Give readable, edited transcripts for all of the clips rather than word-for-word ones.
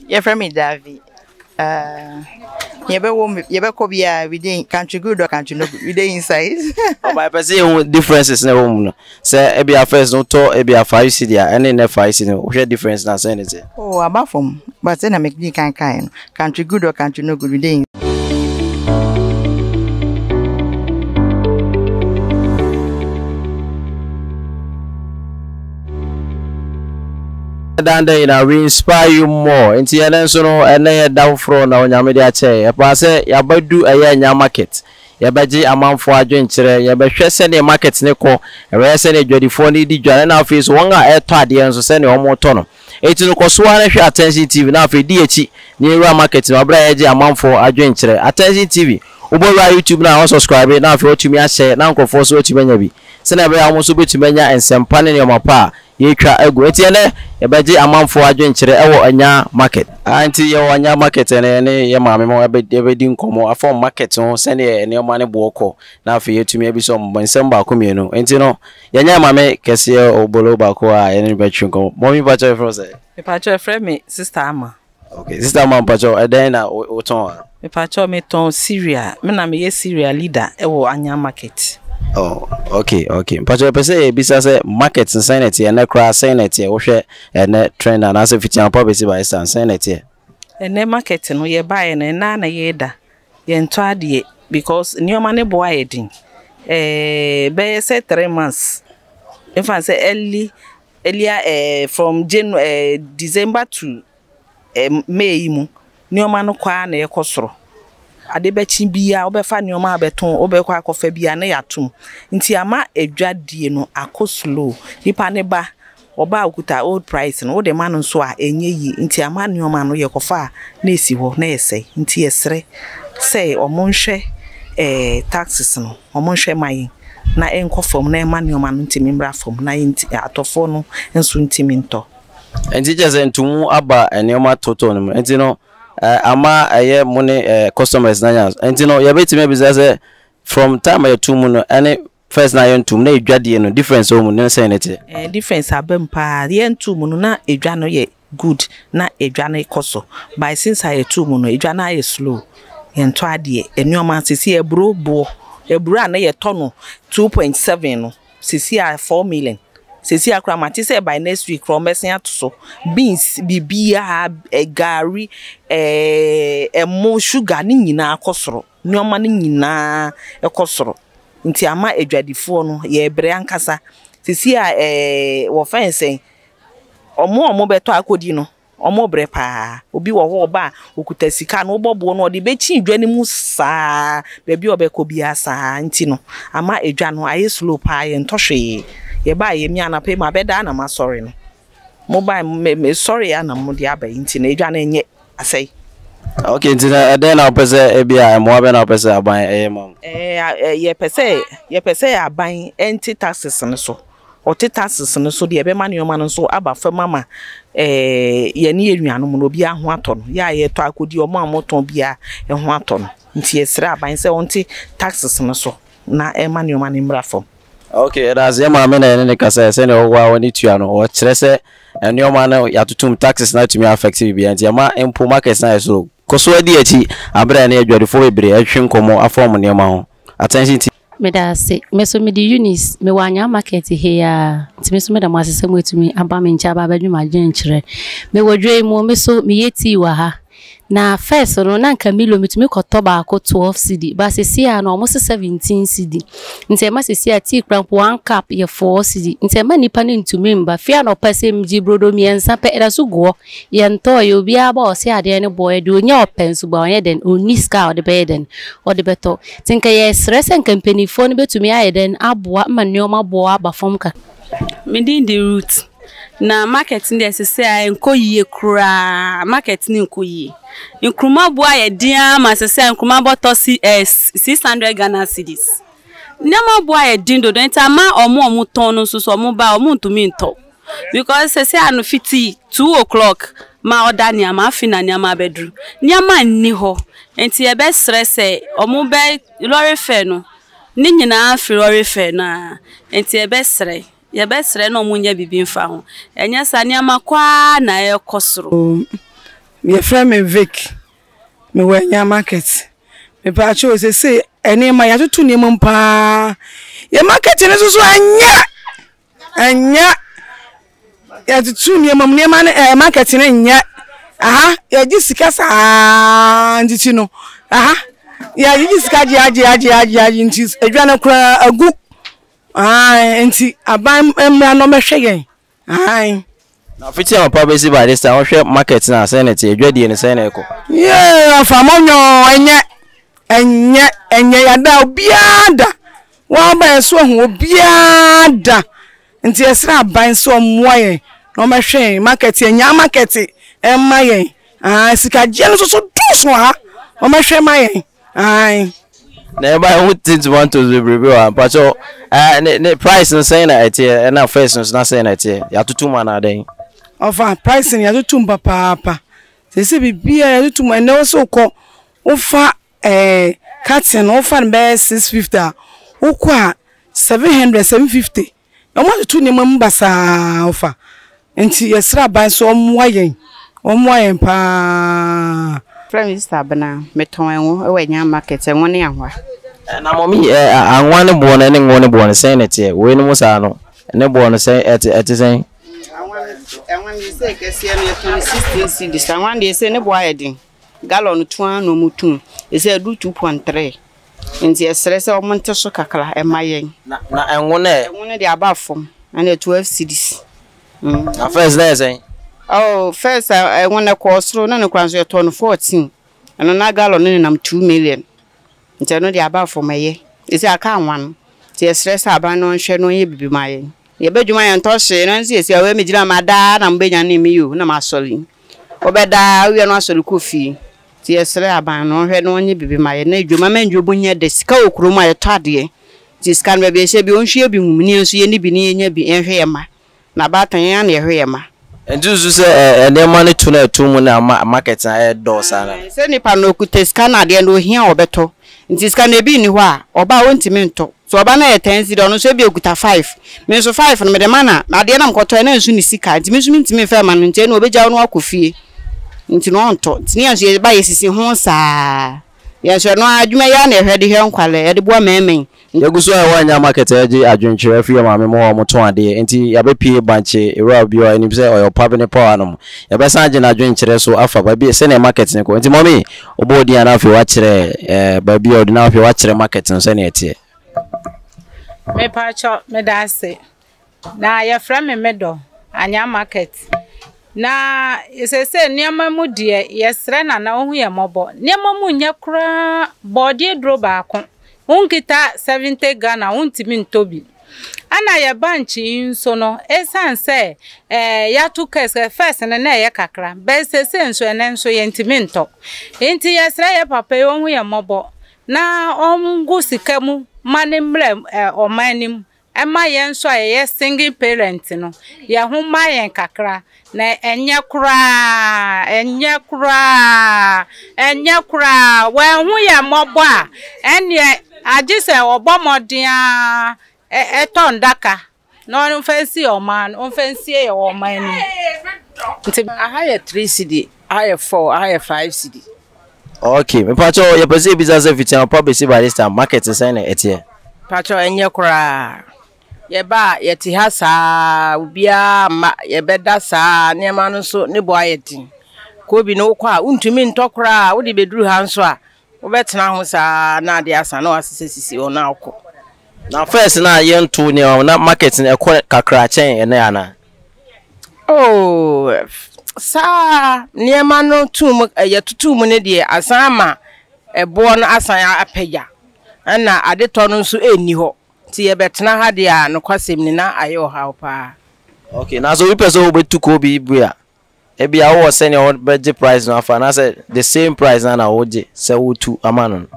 Your friend me Davy. Yebe kobia within country good or country no good within inside. My person differences in home. Say ebia first no to ebia 5 cedi and then 5 cedi. What difference na say anything? Oh, about from but then I make me kind country good or country no good within. And then we inspire you more. Inti enen so no ene down from na onyame de ache. E pa se ya badu eye nya market. Ya baji amanfo adwenkyere, ya behwe se ne market ne ko. E we se ne dwadifo ne di dwane na afei so won a eto ade enso se ne omo to no. Eti no koso na hwe Attention TV na afei di echi ni ewura market na obra ye ji amanfo adwenkyere. Attention TV ubora YouTube na on subscribe na afei otumi a share na nkofo so otumi anya bi. Se na be ya mo so betumi anya ensempa ne omapa yetwa egu etiene ebeji amanfo adwenkyere ewo anya market anti ye anya market ne ye maame mo ebedi nkomo afọ market ho se ne ne ma ne booko na afi yetumi abi so mbonsem ba ko mienu enti no ye nya maame kese obolo ba ko a ye ne betwe nkomo mommy pacho fro say me pacho frɛ me sister ama. Okay, sister ama pacho eden na o ton me pacho me ton Syria me na me ye Syria leader ewo anya market. Oh, okay. Pacho pese bisa se market insanity and cross sanity wo hwe ene trend and as if it's property by insanity. Ene market no ye buy na ye da. Ye nto ade because nyoma ne boa ye din. Be say 3 months. If I say earlier from December to May mu nyoma no kwa na ye kosoro. Adebechi bia obefa nyoma abeton obekwa akofa bia na yatum nti ama edwadie no akoslow nipa ne ba oba okuta old price no de ma no so a enye yi nti ama nyoma no ye kofa na esi ho na yesɛ nti yesre say omonhwe taxes no omonhwe mayin na enkofom na ema nyoma no ntimi mbra fom na nti atofo no nso ntimi nto enti jese ntumu aba nyoma toto no enti no ama aye money customers na enti no yabetime business from time aye tumu no any first na ye ntum na edwade no difference o mu ne say nete difference abempa ye ntum no na edwa no ye good na edwa no ikoso by since aye tumu no edwa na ye slow ye nto ade enyoma sisi eburo na ye tono 2.7 no sisi a 4 million sisi akra mati say by next week from mesia to so beans bibia gari mo sugar ni nyina akosoro nyoma ni nyina ekosoro nti ama edwadifo no ye bre ankasa sisi a wo fense omo beto akodi no omo bre pa obi wo ho ba okuta sika no bobo no de bechi dwani mu saa bebi obeko bia saa nti no ama edwa no aye slow pa ye ntohwe ye ba ye mi anape ma beda na ma sorry no mobile me sorry ana mo de aba nti na edwa na enye asai. Okay, nti na den na pese ebia mo abe na pese aban mam ye pese aban enti taxes no so oti taxes no so de ebe ma nyoma no so aba fa mama ye ne enuano mo no bia ho ato no ya ye to akodi omo amoton bia e ho ato no nti esra aban se onti taxes no so na e ma nyoma ni mra fo. Okay, that's ya ma me na ne kasa se ne owa woni tua no o kire se nyoma na yatutum taxes na tumi affect bia nti ma empo market na so koso adi echi abra na edwadefo bebre ahwe nkomo afom ne ma ho Attention TV medase meso medi Eunice me wanya market he ya timeso meda mo asese mo etumi aba me ncha aba badwuma agyenkyere me wodwe mu meso me yeti wa ha na first no na nka milo mitumi koto ba ko 12 cedi ba sesi a no almost 17 cedi nti ma sesi a tea cramp 1 cup ye 4 cedi nti ma nipa ne ntumi mba fia no pese mji brodo miensa pe era so go ye nto ye obi aba o se ade ne boy de onya opensu ba onye den oni ska o de beden o de beto tinka ye stress and company phone betumi aye den aboa ma neoma boa ba fom ka Mindin the route na market ndi sese nkoyie kura market ni nkoyie nkruma boa ye dia ma sese nkruma boto 600 Ghana cedis nyama boa ye dindo don ta ma omo ton no so omo ba omo ntumi nto because sese anu fiti 2 o'clock ma oda nyama afina nyama bedru nyama nni ho enti e be stress omo be lorry fare no ni nyina afi lorry fare na enti e be stress ye besre no munya bibi mfa ho enya sa nyama kwa na e kosoro me friend me Vic me wanya market me pa cho say ene ma ya tutu ne mpa ye market ne so anya ya tutu ne mam ne ma market ne nya aha ya ji sika sa nditi no aha ya ji sika ji nti adwana kura agu enti aban emra no mehwe yen na fiti am pa besi by this time hwe market na senate adwadie ne senate ko afamonyo enye ya da obiada wa ba so ho obiada nti esra ban so moye no mehwe market enya market emma yen sika je no so duso ha o mehwe ma yen na ba who things want to review but so ne price no say na etie na first no na say na etie ya tutu ma na den ofa price ya tutu papa se bibia ya tutu ma na so ko ufa cutting ufa be 650 ukwa 750 o ma tutu ne mbasa ufa enti yesra ban so omoyen pa Mr. Bana meton enwo ewanya market enwo ne ahwa na mommy anwan ne bo na ne ngo ne bo ne sen ne tie we no musa no ne bo ne sen eti sen enwan de se kese no 16 cedis enwan de se ne bo ayedin gallon 2 no mutum ese du 2.3 nti esere se o monte so kakra emayen na enwo ne de abafom na 12 cedis na first there sen oh first enwo ne cost na ne kwanso to no 14 eno na gallon ne nam 2 million nti no de abafom eye ese aka anwan ti esere se aban no hwe no ye bibi maye ye badwuma ye nto hye na nsi ese awe mejira mada na mbenya na emiyo na masori obeda awe no asori kofi ti esere aban no hwe no nye bibi maye na adwuma manjo bunya de sika okuro ma ye tade ti sika no be hye bi onhwe bi humni enso ye ni bi ni nya bi enhwe ye ma na batan ya na ehwe ye ma enjuzu se ene ma ne tu na tu mu na market na do sana se ni pa no kuta sika na de no hia obeto nti sika na bi ni ho a oba wontimi nto so oba na ye 10 cedi ono so bi okuta 5 me so 5 no me de mana na de na mkoto na nsu ni sika nti me so ntimi fa ma no nti na obeja no akofie nti no onto nti ni anso ye ba ye sisi ho saa ye so no adwuma ya na ehwe de hwe nkwale ye de bo memen yeguso a wanya market eji adwenkyere afi ma me mo mo ton ade nti ya be pie banche era bi o ani se oyo pabe ne power no ya be san je na adwenkyere so afa ba bi se na market ne ko nti mommy obodi ana afi wa kire ba bi o de na afi wa kire market no se na etie me pacho me dase na ya fra me medo anya market na se niam mu de yesre na ohu ye mobo niam mu nya kura body dro ba ko unkita 70 Ghana untimi ntobi ana ya banchi nso no esanse ya tu kese first na ye kakra be se nso ene nso ye ntimi nto enti yesre ye papa ye ohu ye mobo na ongu sikamu mane mre omanim ema ye nso ye single parent no ye hu ma ye kakra na enye kura we hu ye mobo a ene ajise obomodia etondaka no fancy o man on fancy e o man nti higher 3 cedi higher 4 higher 5 cedi okay me pacho ye pese business fitin pa besi by this time market say na etie pacho enye kura ye ba ye ti ha saa obia ye beda saa ne ma no so ne bo ayedin ko bi no kwa untumi ntokura wo de beduru ha nso a obetena ho saa na de asa na wasesesisi ona akọ na first na ye nto ne na market ne ekọ kakra chen ene ana oh saa niema no tum ye tutum ne de asama ebo no asan apagya na ade to no nso eni ho ti ye betena ha de a no kwasem ni na ayo ha pa okay na so we person obetu ko bi bua ebi a wo se ne o beje price no afa na say the same price na wo je se wo tu amano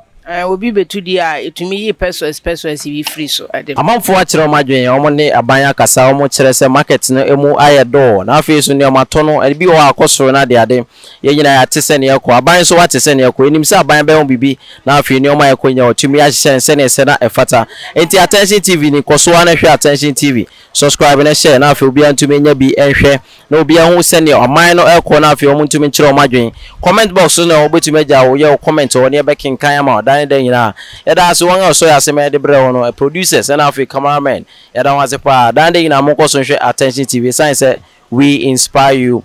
obi betudi a etumi yi pesos bi free so ade amanfo akire o madwen o mo ne abanya kasa o mo kire se market no emu aye do na afi so ne o mato no e bi o akosoro na de ade ye nyina ya tese ne ekọ aban so wa tese ne ekọ enim se aban be ho bibi na afi ne o ma ekọ nya otumi ahye se ne se na efata enti Attention TV ni koso wa na hwe Attention TV subscribe na share na afi obi antumi nya bi enhwe na obi ahu se ne aman no ekọ na afi o mo ntumi kire o madwen comment box no obetumi ja wo ye comment o ne be kinkan ama dan den nyina yada so wan so ya se me de bre wono producers and Africa cameraman yada wan se pa dan den nyina mo ko so hwe Attention TV sign say we inspire you.